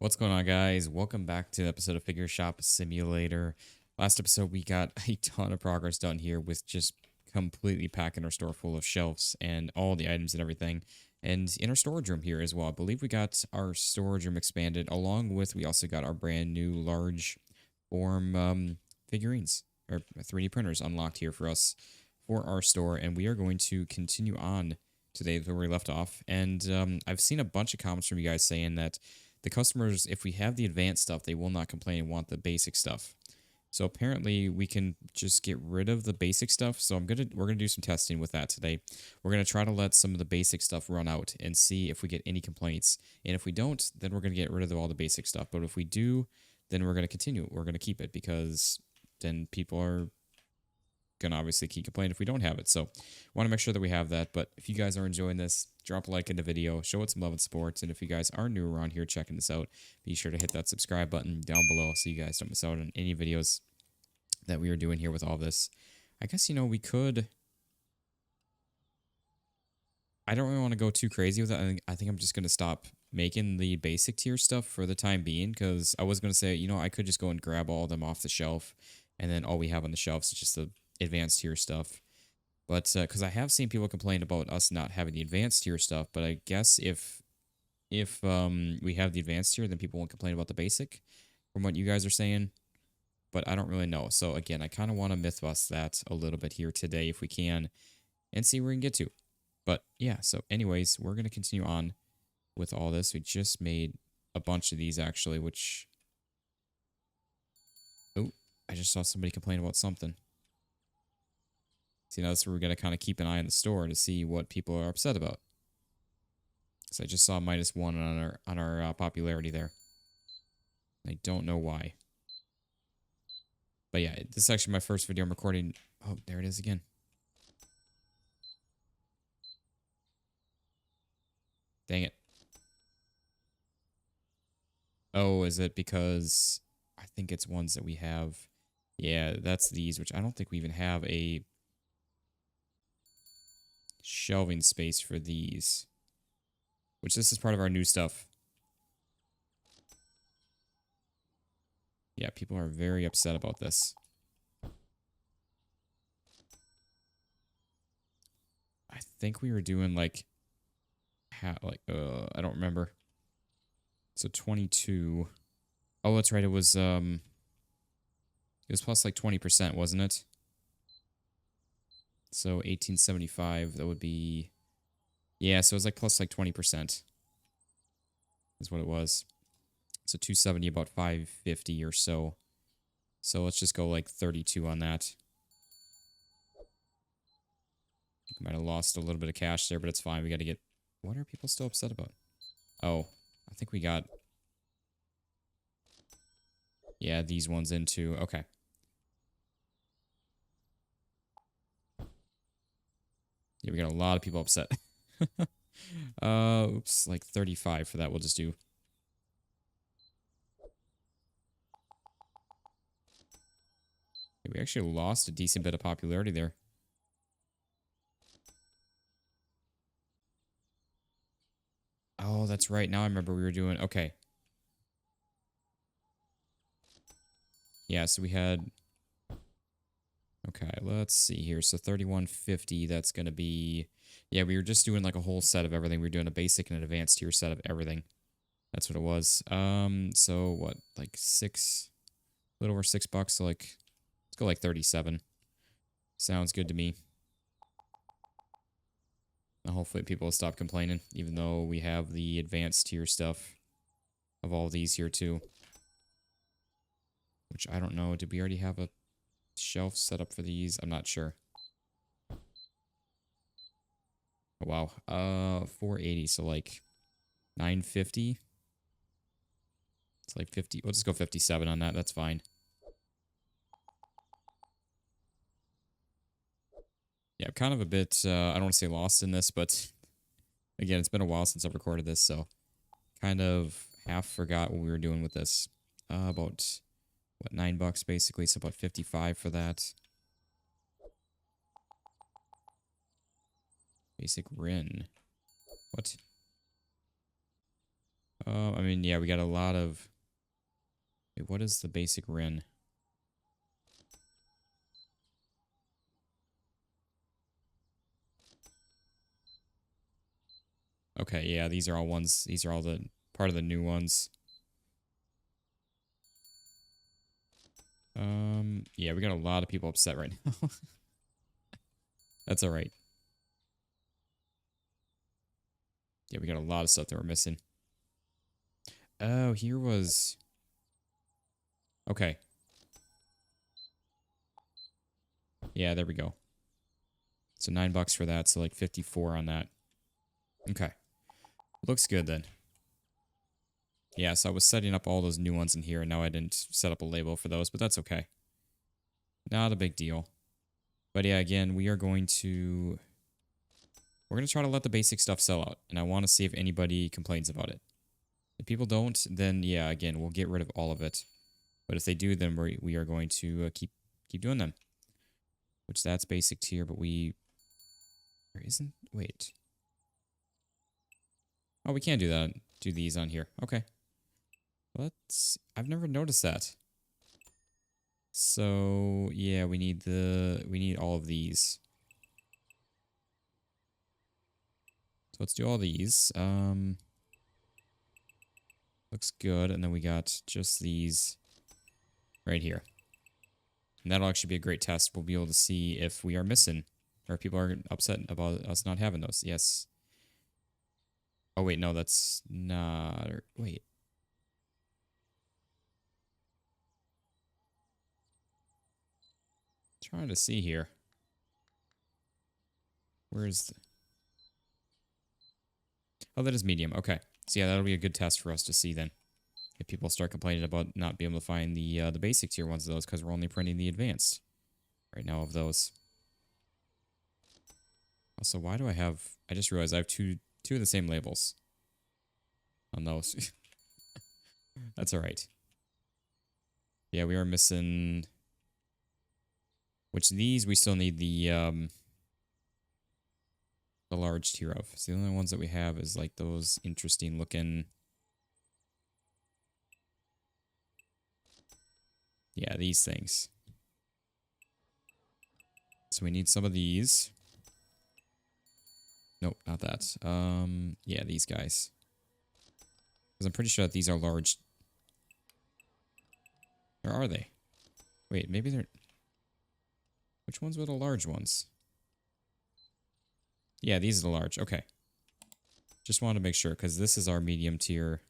What's going on, guys? Welcome back to the episode of Figure Shop Simulator. Last episode, we got a ton of progress done here with just completely packing our store full of shelves and all the items and everything. And in our storage room here as well, I believe we got our storage room expanded, along with we also got our brand new large form figurines or 3D printers unlocked here for us for our store. And we are going to continue on today where we left off. And I've seen a bunch of comments from you guys saying that the customers, if we have the advanced stuff, they will not complain and want the basic stuff. So apparently we can just get rid of the basic stuff. So we're gonna do some testing with that today. We're gonna try to let some of the basic stuff run out and see if we get any complaints. And if we don't, then we're gonna get rid of all the basic stuff. But if we do, then we're gonna continue. We're gonna keep it because then people are gonna obviously keep complaining if we don't have it. So want to make sure that we have that. But if you guys are enjoying this, drop a like in the video, show it some love and support. And if you guys are new around here checking this out, be sure to hit that subscribe button down below so you guys don't miss out on any videos that we are doing here with all this. I guess, we could... I don't really want to go too crazy with it. I think I'm just going to stop making the basic tier stuff for the time being, because I was going to say, I could just go and grab all of them off the shelf, and then all we have on the shelves is just the advanced tier stuff. But because I have seen people complain about us not having the advanced tier stuff, but I guess if we have the advanced tier, then people won't complain about the basic, from what you guys are saying. But I don't really know. So again, I kind of want to myth bust that a little bit here today if we can, and see where we can get to. But yeah, so anyways, we're going to continue on with all this. We just made a bunch of these actually, which... Oh, I just saw somebody complain about something. See, now that's where we're going to kind of keep an eye on the store to see what people are upset about. So I just saw -1 on our popularity there. I don't know why. But yeah, this is actually my first video I'm recording. Oh, there it is again. Dang it. Oh, is it because I think it's ones that we have? Yeah, that's these, which I don't think we even have a shelving space for these. Which this is part of our new stuff. Yeah, people are very upset about this. I think we were doing like I don't remember. So 22. Oh, that's right. It was plus like 20%, wasn't it? So 1875, that would be... Yeah, so it was like plus like 20%. Is what it was. So 270, about 550 or so. So let's just go like 32 on that. Might have lost a little bit of cash there, but it's fine. We got to get... What are people still upset about? Oh, I think we got... Yeah, these ones in too. Okay. Yeah, we got a lot of people upset. Oops, like 35 for that. We'll just do. Yeah, we actually lost a decent bit of popularity there. Oh, that's right. Now I remember we were doing... Okay. Yeah, so we had... Okay, let's see here. So 3150, that's going to be... Yeah, we were just doing like a whole set of everything. We were doing a basic and an advanced tier set of everything. That's what it was. So what? Like a little over $6. So like, let's go like 37. Sounds good to me. And hopefully people will stop complaining, even though we have the advanced tier stuff of all these here too. Which I don't know. Did we already have a shelf set up for these? I'm not sure. Oh, wow. 480. So like 950. It's like 50. We'll just go 57 on that. That's fine. Yeah, I'm kind of a bit, I don't want to say lost in this, but again, it's been a while since I've recorded this, so kind of half forgot what we were doing with this. About, what, $9 basically, so about 55 for that. Basic Rin. What? I mean, yeah, we got a lot of... Wait, what is the basic RIN? Okay, yeah, these are all ones. These are all the part of the new ones. Yeah, we got a lot of people upset right now. That's all right. Yeah, we got a lot of stuff that we're missing. Oh, here was... Okay. Yeah, there we go. So $9 for that, so like 54 on that. Okay. Looks good then. Yeah, so I was setting up all those new ones in here, and now I didn't set up a label for those, but that's okay. Not a big deal. But yeah, again, we are going to... We're going to try to let the basic stuff sell out, and I want to see if anybody complains about it. If people don't, then yeah, again, we'll get rid of all of it. But if they do, then we are going to keep doing them. Which that's basic tier, but we... There isn't... Wait. Oh, we can do that. Do these on here. Okay. Let's... I've never noticed that. So, yeah, we need all of these. So let's do all these. Looks good. And then we got just these right here. And that'll actually be a great test. We'll be able to see if we are missing or if people are upset about us not having those. Yes. Oh, wait, no, that's not... Wait. Trying to see here. Where's the... Oh, that is medium. Okay. So yeah, that'll be a good test for us to see then. If people start complaining about not being able to find the basic tier ones of those because we're only printing the advanced right now of those. Also, why do I have... I just realized I have two of the same labels on those. That's all right. Yeah, we are missing... Which these we still need the large tier of. So the only ones that we have is like those interesting looking... Yeah, these things. So we need some of these. Nope, not that. Yeah, these guys. Because I'm pretty sure that these are large. Or are they? Wait, maybe they're... Which ones were the large ones? Yeah, these are the large. Okay. Just wanted to make sure, because this is our medium tier.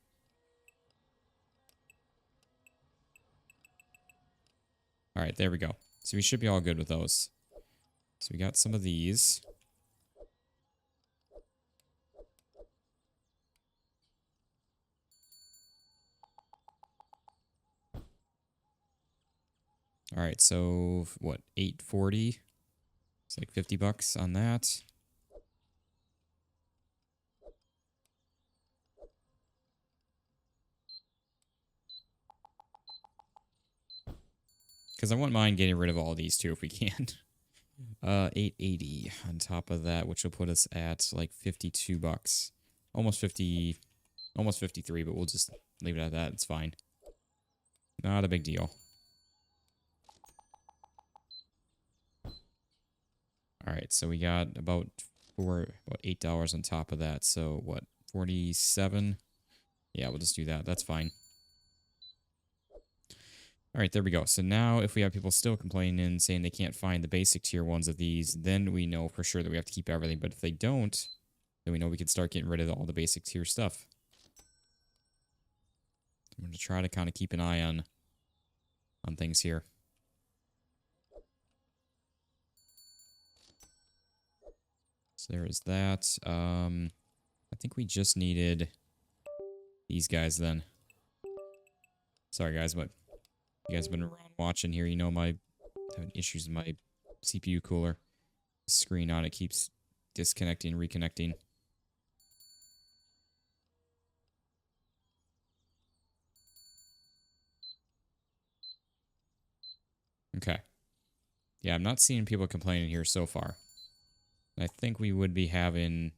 Alright, there we go. So we should be all good with those. So we got some of these. Alright, so what, 840? It's like $50 on that. Because I wouldn't mind getting rid of all these too if we can. 880 on top of that, which will put us at like $52. Almost 50, almost 53, but we'll just leave it at that. It's fine. Not a big deal. All right, so we got about $8 on top of that. So what, 47? Yeah, we'll just do that. That's fine. All right, there we go. So now if we have people still complaining and saying they can't find the basic tier ones of these, then we know for sure that we have to keep everything. But if they don't, then we know we can start getting rid of all the basic tier stuff. I'm going to try to kind of keep an eye on things here. So there is that. I think we just needed these guys then. Sorry guys, but you guys have been around watching here. You know my having issues with my CPU cooler. The screen on it keeps disconnecting, reconnecting. Okay. Yeah, I'm not seeing people complaining here so far. I think we would be having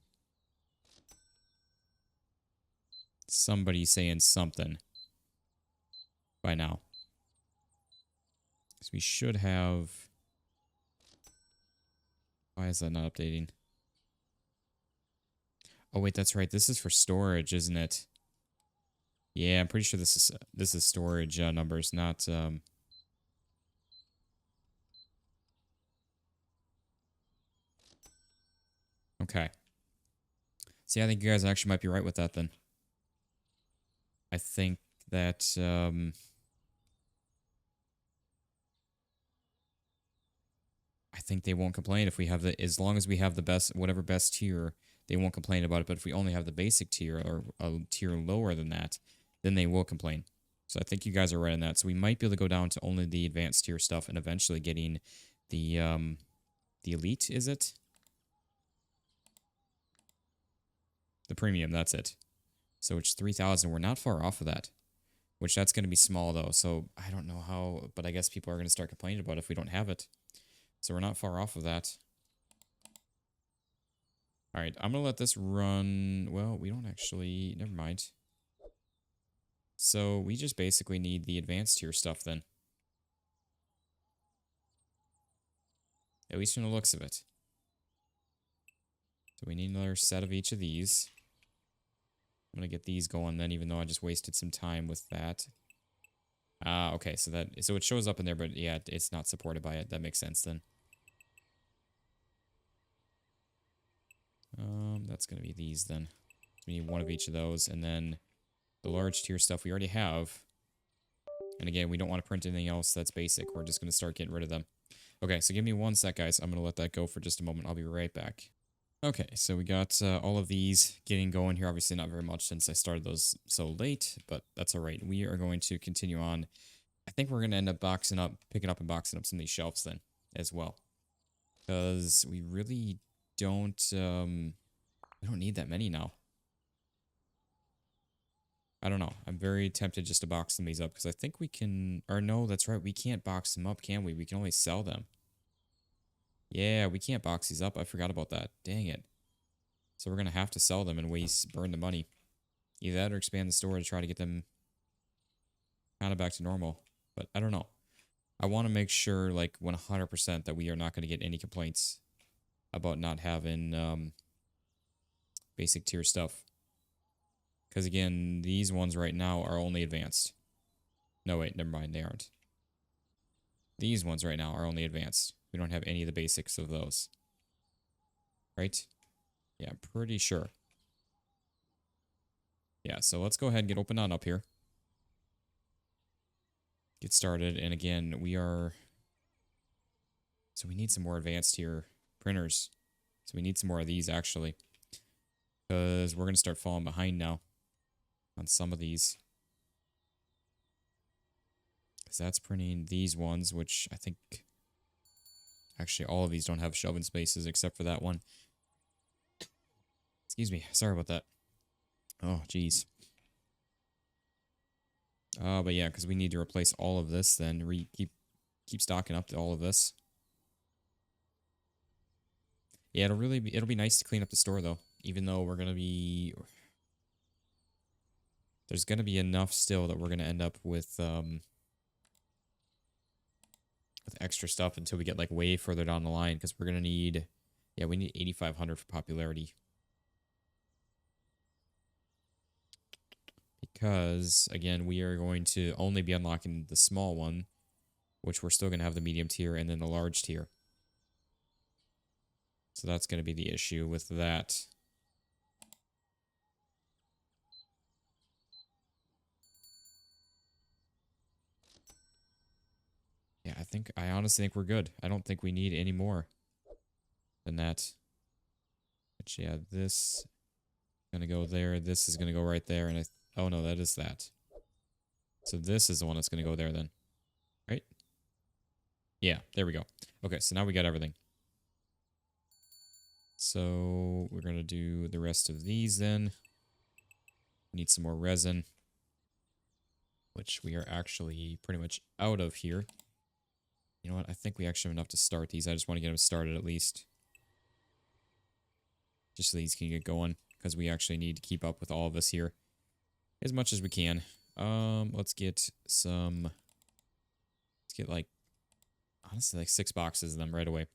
somebody saying something by now. So we should have... Why is that not updating? Oh, wait, that's right. This is for storage, isn't it? Yeah, I'm pretty sure this is storage numbers, not... Okay. See, I think you guys actually might be right with that then. I think that... I think they won't complain if we have the... As long as we have the best... Whatever best tier, they won't complain about it. But if we only have the basic tier or a tier lower than that, then they will complain. So I think you guys are right on that. So we might be able to go down to only the advanced tier stuff and eventually getting the elite, is it? The premium, that's it. So it's 3,000. We're not far off of that. Which that's going to be small though. So I don't know how, but I guess people are going to start complaining about it if we don't have it. So we're not far off of that. All right, I'm going to let this run. Well, we don't actually, never mind. So we just basically need the advanced tier stuff then. At least from the looks of it. So we need another set of each of these. I'm going to get these going then, even though I just wasted some time with that. Okay, so it shows up in there, but yeah, it's not supported by it. That makes sense then. That's going to be these then. We need one of each of those, and then the large tier stuff we already have. And again, we don't want to print anything else that's basic. We're just going to start getting rid of them. Okay, so give me one sec, guys. I'm going to let that go for just a moment. I'll be right back. Okay, so we got all of these getting going here. Obviously not very much since I started those so late, but that's all right. We are going to continue on. I think we're going to end up picking up and boxing up some of these shelves then as well. Because we really don't, we don't need that many now. I don't know. I'm very tempted just to box some of these up because I think we can, or no, that's right. We can't box them up, can we? We can only sell them. Yeah, we can't box these up. I forgot about that. Dang it. So we're going to have to sell them and burn the money. Either that or expand the store to try to get them kind of back to normal. But I don't know. I want to make sure, like, 100% that we are not going to get any complaints about not having basic tier stuff. Because, again, these ones right now are only advanced. No, wait, never mind. They aren't. These ones right now are only advanced. We don't have any of the basics of those. Right? Yeah, I'm pretty sure. Yeah, so let's go ahead and get open on up here. Get started. And again, we are... So we need some more advanced tier printers. So we need some more of these, actually. Because we're going to start falling behind now on some of these. Because that's printing these ones, which I think... Actually, all of these don't have shelving spaces except for that one. Excuse me. Sorry about that. Oh, jeez. But yeah, because we need to replace all of this, then keep stocking up to all of this. Yeah, it'll be nice to clean up the store though. Even though there's gonna be enough still that we're gonna end up with extra stuff until we get like way further down the line, because we're gonna need, yeah, we need 8,500 for popularity. Because again, we are going to only be unlocking the small one, which we're still gonna have the medium tier and then the large tier. So that's gonna be the issue with that. Yeah, I honestly think we're good. I don't think we need any more than that. But yeah, this is gonna go there. This is gonna go right there, and oh no, that is that. So this is the one that's gonna go there then, right? Yeah, there we go. Okay, so now we got everything. So we're gonna do the rest of these then. We need some more resin, which we are actually pretty much out of here. You know what? I think we actually have enough to start these. I just want to get them started at least. Just so these can get going, because we actually need to keep up with all of us here. as much as we can. Let's get some. Let's get like honestly like 6 boxes of them right away.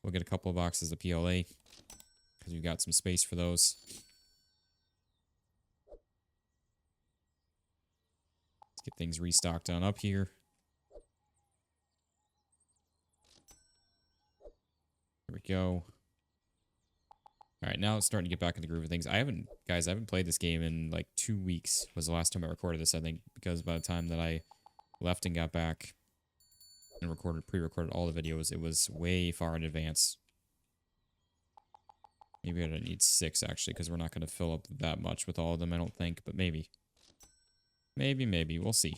We'll get a couple of boxes of PLA because we've got some space for those. Let's get things restocked on up here. There we go. All right, now it's starting to get back in the groove of things. I haven't played this game in like 2 weeks. Was the last time I recorded this, I think, because by the time that I left and got back and pre-recorded all the videos, it was way far in advance. Maybe I don't need 6 actually, because we're not going to fill up that much with all of them, I don't think, but maybe. Maybe. We'll see.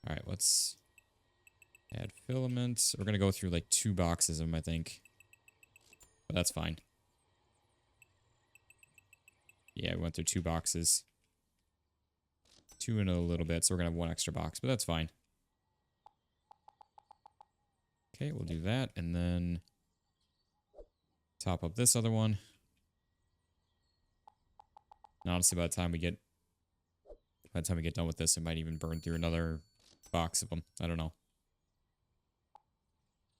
All right, let's add filaments. We're going to go through like 2 boxes of them, I think. But that's fine. Yeah, we went through 2 boxes. 2 in a little bit, so we're going to have 1 extra box, but that's fine. Okay, we'll do that, and then top up this other one. And honestly, by the time we get done with this, it might even burn through another box of them. I don't know.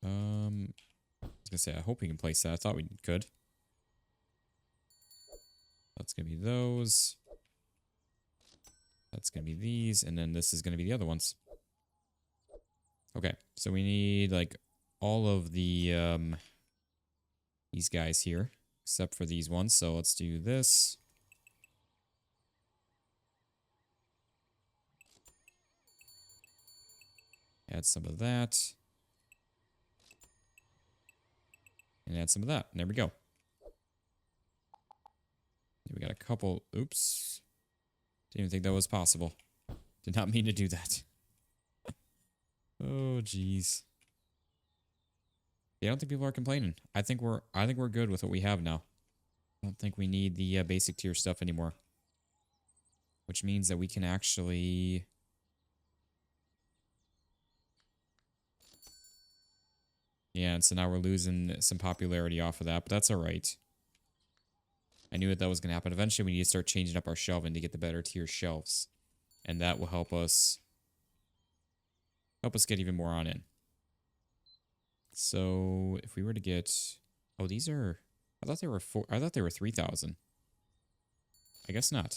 I was gonna say, I hope we can place that. I thought we could. That's gonna be those. That's gonna be these, and then this is gonna be the other ones. Okay, so we need like all of the these guys here, except for these ones. So let's do this. Add some of that. And add some of that. And there we go. We got a couple. Oops. Didn't even think that was possible. Did not mean to do that. Oh, jeez. Yeah, I don't think people are complaining. I think we're good with what we have now. I don't think we need the basic tier stuff anymore. Which means that we can actually... Yeah, and so now we're losing some popularity off of that, but that's alright. I knew that was going to happen. Eventually, we need to start changing up our shelving to get the better tier shelves. And that will help us get even more on in. So, if we were to get... Oh, these are... I thought they were 3,000. I guess not.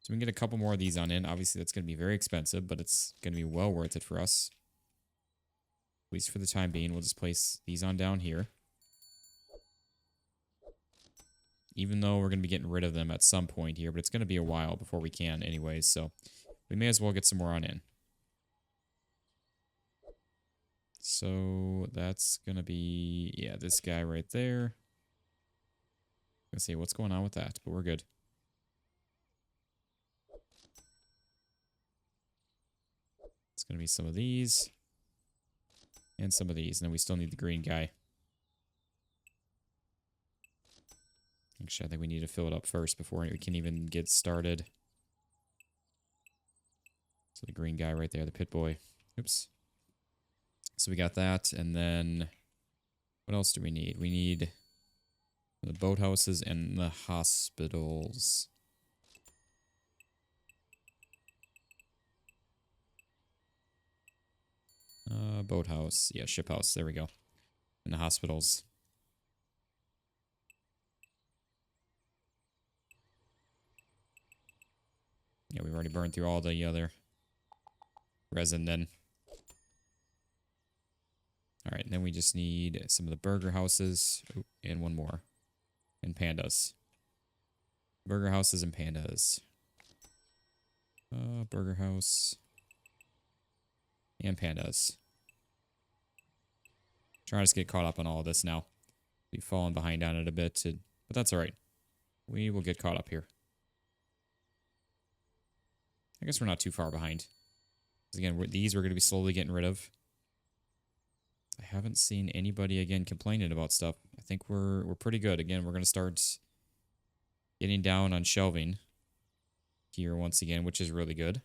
So we can get a couple more of these on in. Obviously, that's going to be very expensive, but it's going to be well worth it for us. At least for the time being, we'll just place these on down here. Even though we're going to be getting rid of them at some point here, but it's going to be a while before we can anyways, so we may as well get some more on in. So that's going to be, yeah, this guy right there. Let's see what's going on with that, but we're good. It's going to be some of these. And some of these. And then we still need the green guy. Actually, I think we need to fill it up first before we can even get started. So the green guy right there, the pit boy. Oops. So we got that. And then what else do we need? We need the boathouses and the hospitals. Boathouse. Yeah, ship house. There we go. And the hospitals. Yeah, we've already burned through all the other resin then. Alright, and then we just need some of the burger houses. Ooh, and one more. And pandas. Burger houses and pandas. Burger house. And pandas. Trying to just get caught up on all of this now. We've fallen behind on it a bit, but that's alright. We will get caught up here. I guess we're not too far behind. Again, these we're going to be slowly getting rid of. I haven't seen anybody, again, complaining about stuff. I think we're pretty good. Again, we're going to start getting down on shelving here once again, which is really good.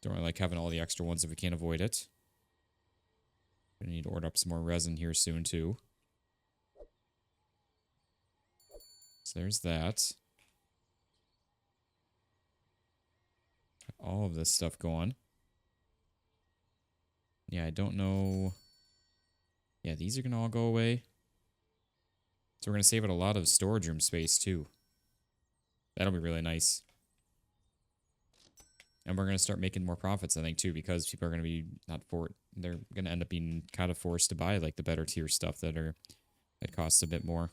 Don't really like having all the extra ones if we can't avoid it. Gonna need to order up some more resin here soon, too. So there's that. Got all of this stuff going. Yeah, I don't know. Yeah, these are going to all go away. So we're going to save it a lot of storage room space, too. That'll be really nice. And we're going to start making more profits, I think, too, because people are going to be they're going to end up being kind of forced to buy, like, the better tier stuff that costs a bit more.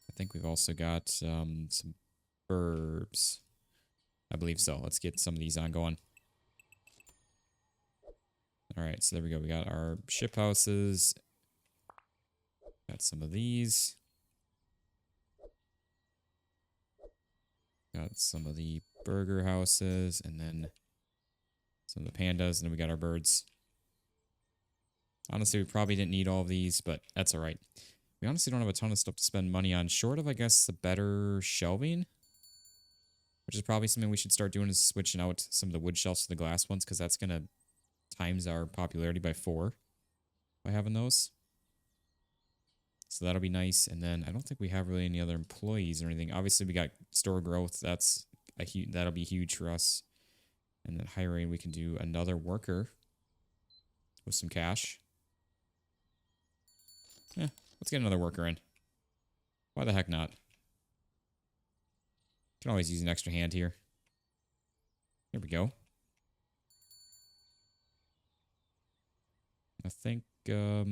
I think we've also got some burbs. I believe so. Let's get some of these on going. All right, so there we go. We got our ship houses. Got some of these. Got some of the burger houses, and then some of the pandas, and then we got our birds. Honestly, we probably didn't need all of these, but that's all right. We honestly don't have a ton of stuff to spend money on, short of, I guess, the better shelving, which is probably something we should start doing, is switching out some of the wood shelves to the glass ones, because that's going to times our popularity by 4 by having those. So that'll be nice. And then I don't think we have really any other employees or anything. Obviously, we got store growth. That'll be huge for us. And then hiring, we can do another worker with some cash. Yeah, let's get another worker in. Why the heck not? Can always use an extra hand here. There we go. I think, yeah,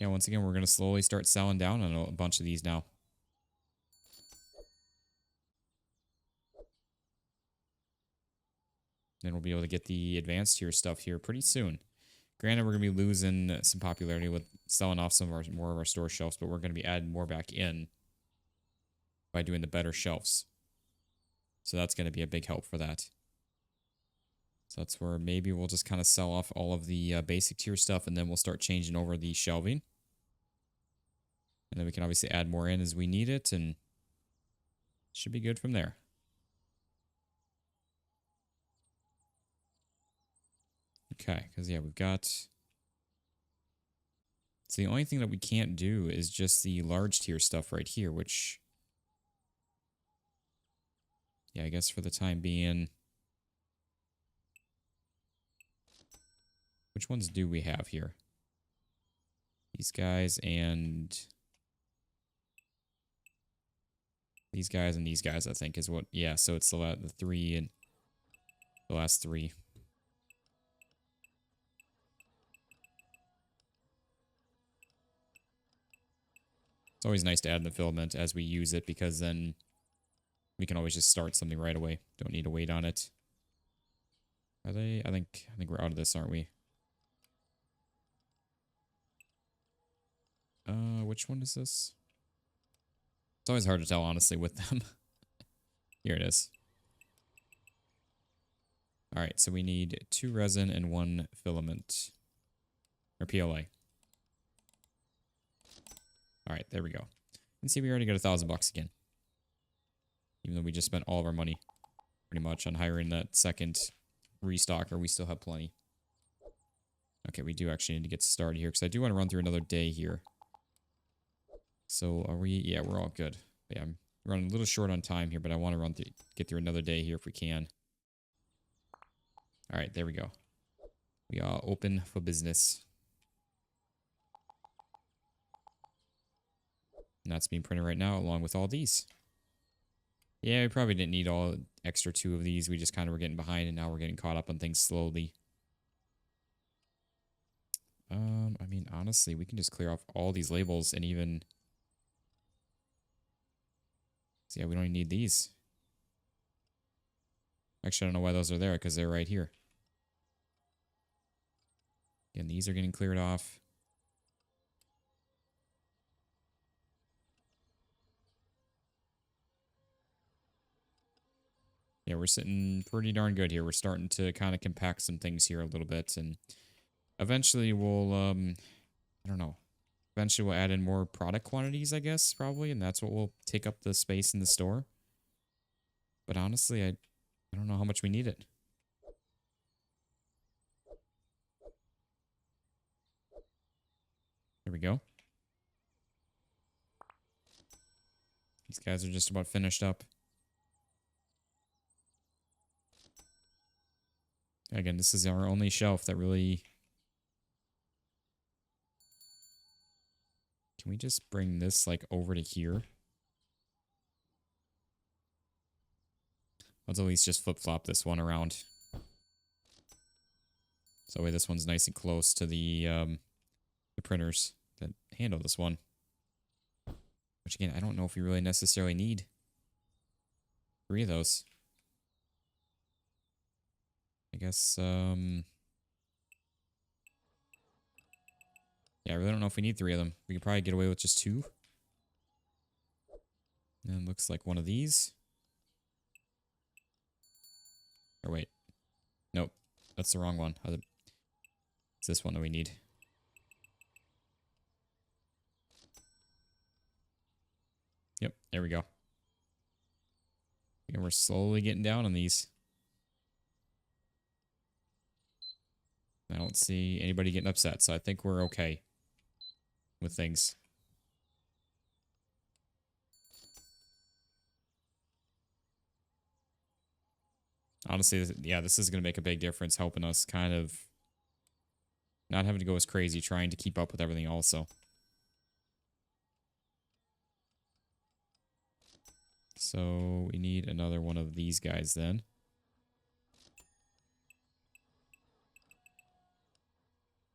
once again, we're going to slowly start selling down on a bunch of these now. Then we'll be able to get the advanced tier stuff here pretty soon. Granted, we're going to be losing some popularity with selling off more of our store shelves, but we're going to be adding more back in by doing the better shelves. So that's going to be a big help for that. So that's where maybe we'll just kind of sell off all of the basic tier stuff, and then we'll start changing over the shelving. And then we can obviously add more in as we need it, and should be good from there. Okay, because yeah, we've got... So the only thing that we can't do is just the large tier stuff right here, which... Yeah, I guess for the time being... Which ones do we have here? These guys and... These guys and these guys, I think, is what... Yeah, so it's the 3 and... The last 3. It's always nice to add the filament as we use it, because then we can always just start something right away. Don't need to wait on it. Are they? I think we're out of this, aren't we? Which one is this? It's always hard to tell, honestly, with them. Here it is. All right, so we need 2 resin and 1 filament. Or PLA. All right, there we go. And see, we already got $1,000 again. Even though we just spent all of our money, pretty much, on hiring that second restocker, we still have plenty. Okay, we do actually need to get started here, because I do want to run through another day here. So are we? Yeah, we're all good. Yeah, I'm running a little short on time here, but I want to get through another day here if we can. All right, there we go. We are open for business. And that's being printed right now, along with all these. Yeah, we probably didn't need all extra 2 of these. We just kind of were getting behind, and now we're getting caught up on things slowly. I mean, honestly, we can just clear off all these labels and even... So yeah, we don't even need these. Actually, I don't know why those are there, because they're right here. Again, these are getting cleared off. Yeah, we're sitting pretty darn good here. We're starting to kind of compact some things here a little bit, and eventually we'll, I don't know. Eventually we'll add in more product quantities, I guess, probably, and that's what will take up the space in the store. But honestly, I don't know how much we need it. There we go. These guys are just about finished up. Again, this is our only shelf that really... Can we just bring this, like, over to here? Let's at least just flip-flop this one around. So that way this one's nice and close to the printers that handle this one. Which, again, I don't know if we really necessarily need 3 of those. I guess, yeah, I really don't know if we need 3 of them. We could probably get away with just 2. And looks like one of these. Or wait. Nope. That's the wrong one. It's this one that we need. Yep, there we go. And we're slowly getting down on these. I don't see anybody getting upset, so I think we're okay with things. Honestly, yeah, this is going to make a big difference, helping us kind of not having to go as crazy trying to keep up with everything also. So we need another one of these guys then.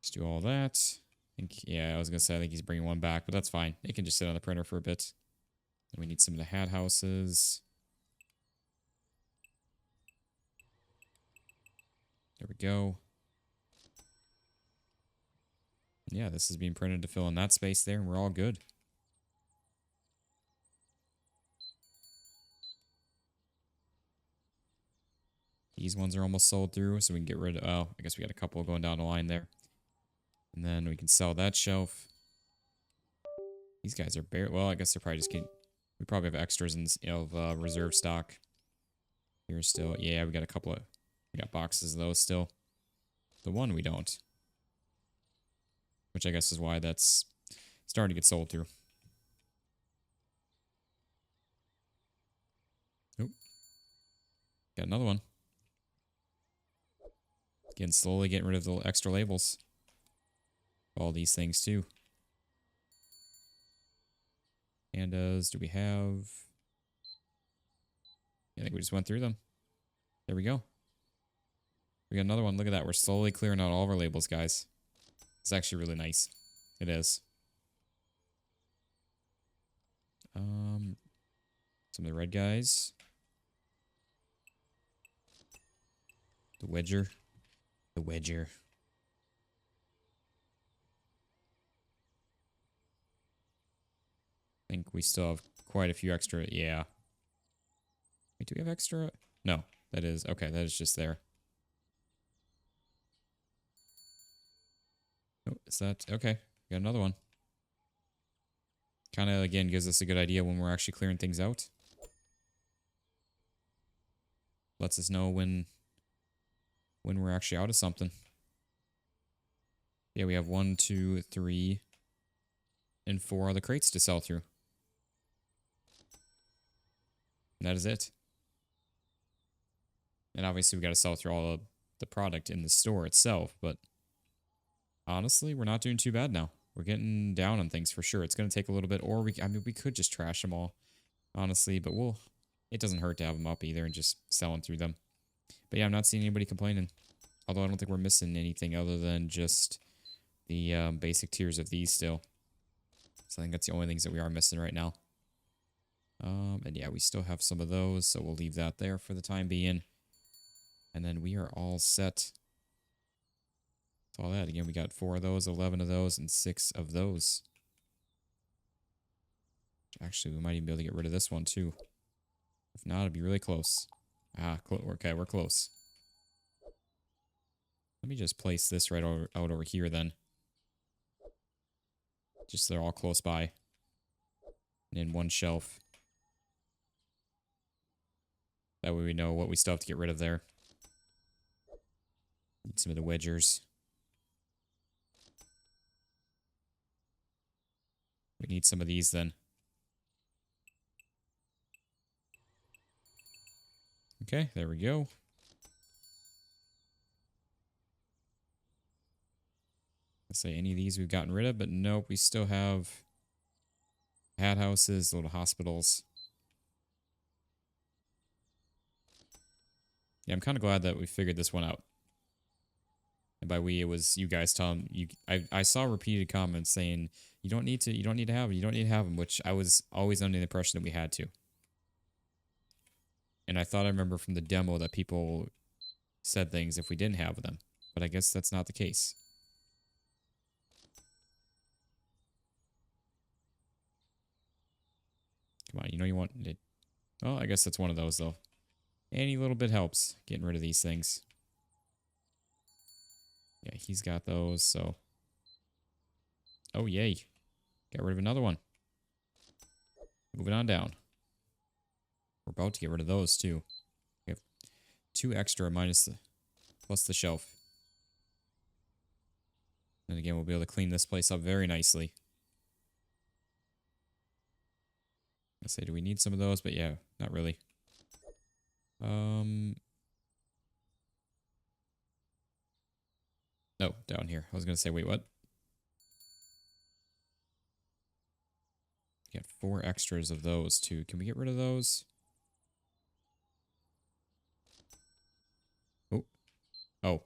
Let's do all that. I think, yeah, I was going to say I think he's bringing one back, but that's fine. It can just sit on the printer for a bit. Then we need some of the hat houses. There we go. Yeah, this is being printed to fill in that space there, and we're all good. These ones are almost sold through, so we can get rid of... Oh, I guess we got a couple going down the line there. And then we can sell that shelf. These guys are bare... Well, I guess they're probably just getting... We probably have extras in, of reserve stock. Here still. Yeah, we got a couple of... We got boxes of those still. The one we don't. Which I guess is why that's starting to get sold through. Oop. Got another one. Again, slowly getting rid of the extra labels. All these things too. Pandas, do we have... I think we just went through them. There we go. We got another one. Look at that. We're slowly clearing out all of our labels, guys. It's actually really nice. It is. Some of the red guys. The wedger. The wedger. I think we still have quite a few extra. Yeah. Wait, do we have extra? No, that is... Okay, that is just there. Oh, is that... Okay, got another one. Kind of, again, gives us a good idea when we're actually clearing things out. Lets us know when we're actually out of something. Yeah, we have 1, 2, 3, and 4 other crates to sell through. And that is it. And obviously we got to sell through all of the product in the store itself, but honestly, we're not doing too bad now. We're getting down on things for sure. It's going to take a little bit, or I mean, we could just trash them all, honestly, but it doesn't hurt to have them up either and just selling through them. But yeah, I'm not seeing anybody complaining. Although I don't think we're missing anything other than just the basic tiers of these still. So I think that's the only things that we are missing right now. And yeah, we still have some of those, so we'll leave that there for the time being. And then we are all set. That's all that. Again, we got 4 of those, 11 of those, and 6 of those. Actually, we might even be able to get rid of this one too. If not, it'd be really close. Ah, okay, we're close. Let me just place this right out over here then. Just so they're all close by. And in one shelf. That way we know what we still have to get rid of there. Need some of the wedgers. We need some of these then. Okay, there we go. Let's say any of these we've gotten rid of, but nope, we still have hat houses, little hospitals. Yeah, I'm kind of glad that we figured this one out. And by we, it was you guys telling you. I saw repeated comments saying you don't need to have them, you don't need to have them, which I was always under the impression that we had to. And I thought I remember from the demo that people said things if we didn't have them, but I guess that's not the case. Come on, you know you want it. Oh, I guess that's one of those though. Any little bit helps getting rid of these things. Yeah, he's got those, so. Oh, yay. Got rid of another one. Moving on down. We're about to get rid of those, too. We have 2 extra plus the shelf. And again, we'll be able to clean this place up very nicely. I say, do we need some of those? But yeah, not really. No, down here. I was going to say, wait, what? Got 4 extras of those, too. Can we get rid of those? Oh.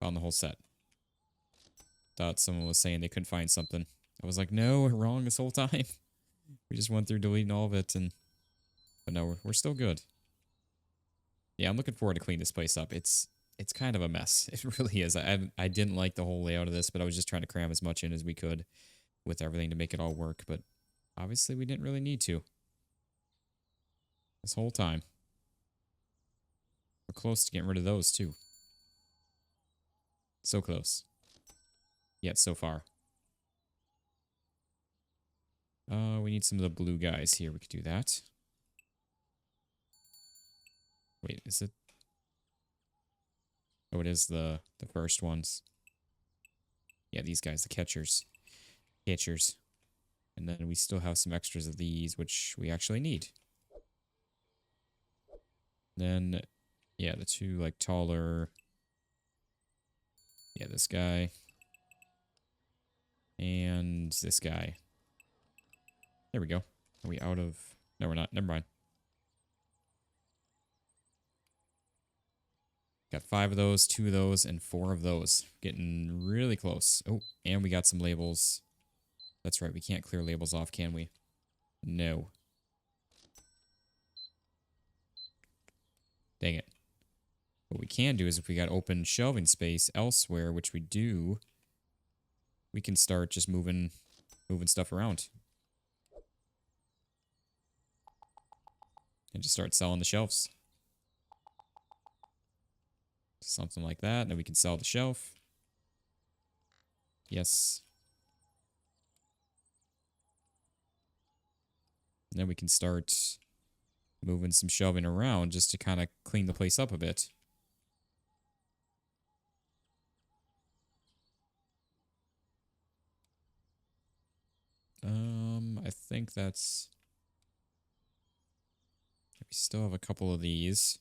Found the whole set. Thought someone was saying they couldn't find something. I was like, no, we're wrong this whole time. We just went through deleting all of it, but no, we're still good. Yeah, I'm looking forward to clean this place up. It's kind of a mess. It really is. I didn't like the whole layout of this, but I was just trying to cram as much in as we could with everything to make it all work. But obviously, we didn't really need to this whole time. We're close to getting rid of those too. So close. Yet so far. We need some of the blue guys here. We could do that. Wait, is it? Oh, it is the first ones. Yeah, these guys, the catchers. Catchers. And then we still have some extras of these, which we actually need. Then, yeah, the 2, like, taller. Yeah, this guy. And this guy. There we go. Are we out of... No, we're not. Never mind. Got 5 of those, 2 of those, and 4 of those. Getting really close. Oh, and we got some labels. That's right. We can't clear labels off, can we? No. Dang it. What we can do is if we got open shelving space elsewhere, which we do, we can start just moving stuff around. And just start selling the shelves. Something like that. And then we can sell the shelf. Yes. And then we can start moving some shelving around just to kind of clean the place up a bit. I think that's... We still have a couple of these.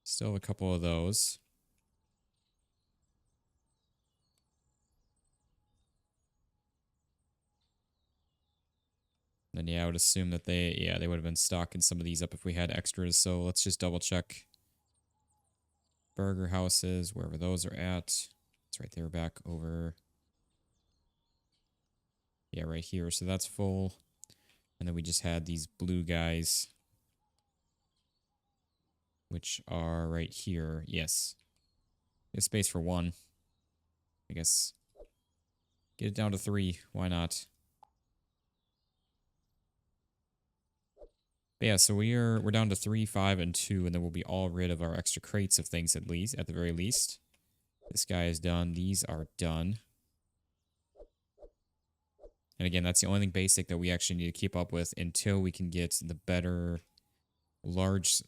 Still have a couple of those. Then yeah, I would assume that they would have been stocking some of these up if we had extras. So let's just double check. Burger houses, wherever those are at. It's right there back over. Yeah, right here. So that's full. And then we just had these blue guys, which are right here. Yes. There's space for 1. I guess. Get it down to 3. Why not? But yeah, so we're down to 3, 5, and 2, and then we'll be all rid of our extra crates of things at the very least. This guy is done. These are done. And again, that's the only thing basic that we actually need to keep up with until we can get the better large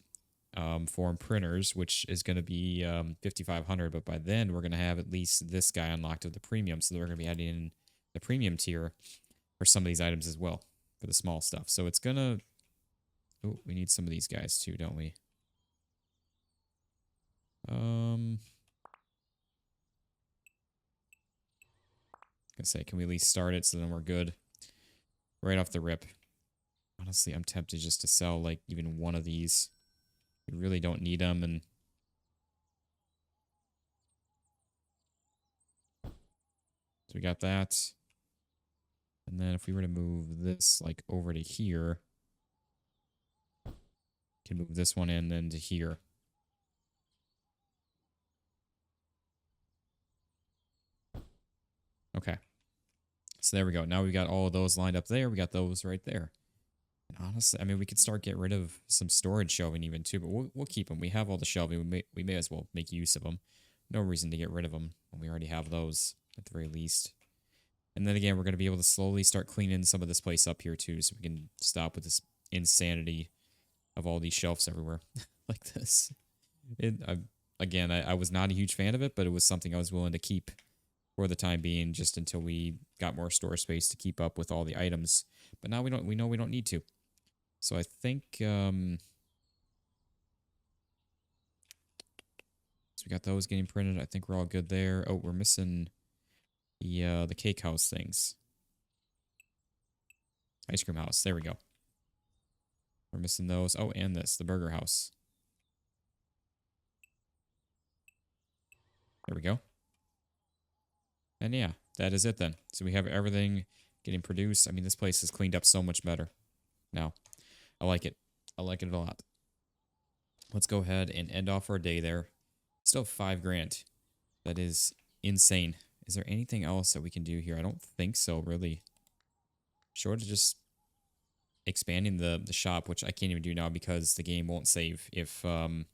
form printers, which is going to be 5,500. But by then, we're going to have at least this guy unlocked of the premium. So we're going to be adding in the premium tier for some of these items as well for the small stuff. So it's going to... Oh, we need some of these guys too, don't we? Gonna say, can we at least start it so then we're good right off the rip? Honestly, I'm tempted just to sell like even one of these. We really don't need them, and so we got that. And then if we were to move this like over to here, can move this one in then to here. Okay. So there we go. Now we got all of those lined up there. We got those right there. And honestly, I mean, we could start getting rid of some storage shelving even too, but we'll keep them. We have all the shelving. We may as well make use of them. No reason to get rid of them when we already have those at the very least. And then again, we're going to be able to slowly start cleaning some of this place up here too, so we can stop with this insanity of all these shelves everywhere like this. I was not a huge fan of it, but it was something I was willing to keep for the time being, just until we got more store space to keep up with all the items. But now we know we don't need to. So I think so we got those getting printed. I think we're all good there. Oh, we're missing the cake house things. Ice cream house. There we go. We're missing those. Oh, and the burger house. There we go. And yeah, that is it then. So we have everything getting produced. I mean, this place is cleaned up so much better now. I like it. I like it a lot. Let's go ahead and end off our day there. Still $5 grand. That is insane. Is there anything else that we can do here? I don't think so, really. Short of just expanding the shop, which I can't even do now because the game won't save if I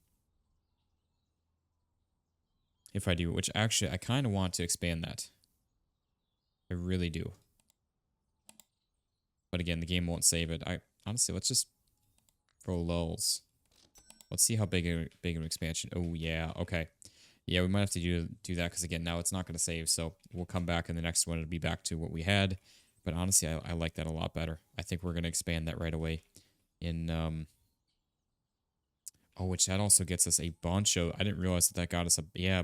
do, which actually I kind of want to expand that. I really do. But again, the game won't save it. Honestly, let's just for lulz. Let's see how big an expansion. Oh yeah, okay. Yeah, we might have to do that because again, now it's not going to save. So we'll come back in the next one. It'll be back to what we had. But honestly, I like that a lot better. I think we're going to expand that right away. Oh, which that also gets us a bunch of... I didn't realize that got us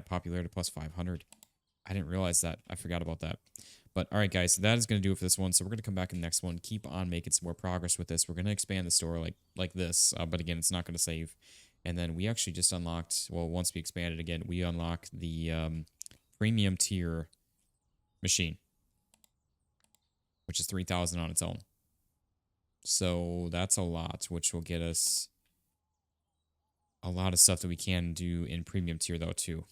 popularity plus 500. I didn't realize that. I forgot about that. But all right, guys, so that is going to do it for this one. So we're going to come back in the next one. Keep on making some more progress with this. We're going to expand the store like this. But again, it's not going to save. And then we actually just unlocked... Well, once we expanded again, we unlock the premium tier machine, which is 3,000 on its own. So that's a lot, which will get us a lot of stuff that we can do in premium tier though too.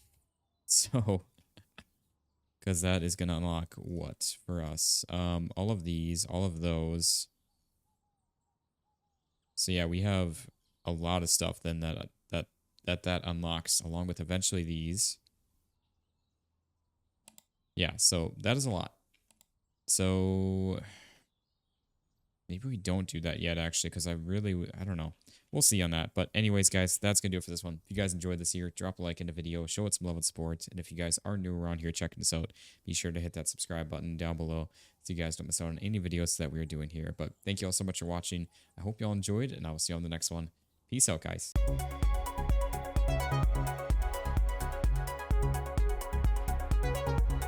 So because that is going to unlock what for us? All of these, all of those. So yeah, we have a lot of stuff then that unlocks along with eventually these. Yeah, so that is a lot. So maybe we don't do that yet, actually, because I don't know. We'll see on that. But anyways, guys, that's going to do it for this one. If you guys enjoyed this here, drop a like in the video, show it some love and support. And if you guys are new around here checking this out, be sure to hit that subscribe button down below so you guys don't miss out on any videos that we are doing here. But thank you all so much for watching. I hope you all enjoyed, and I will see you on the next one. Peace out, guys.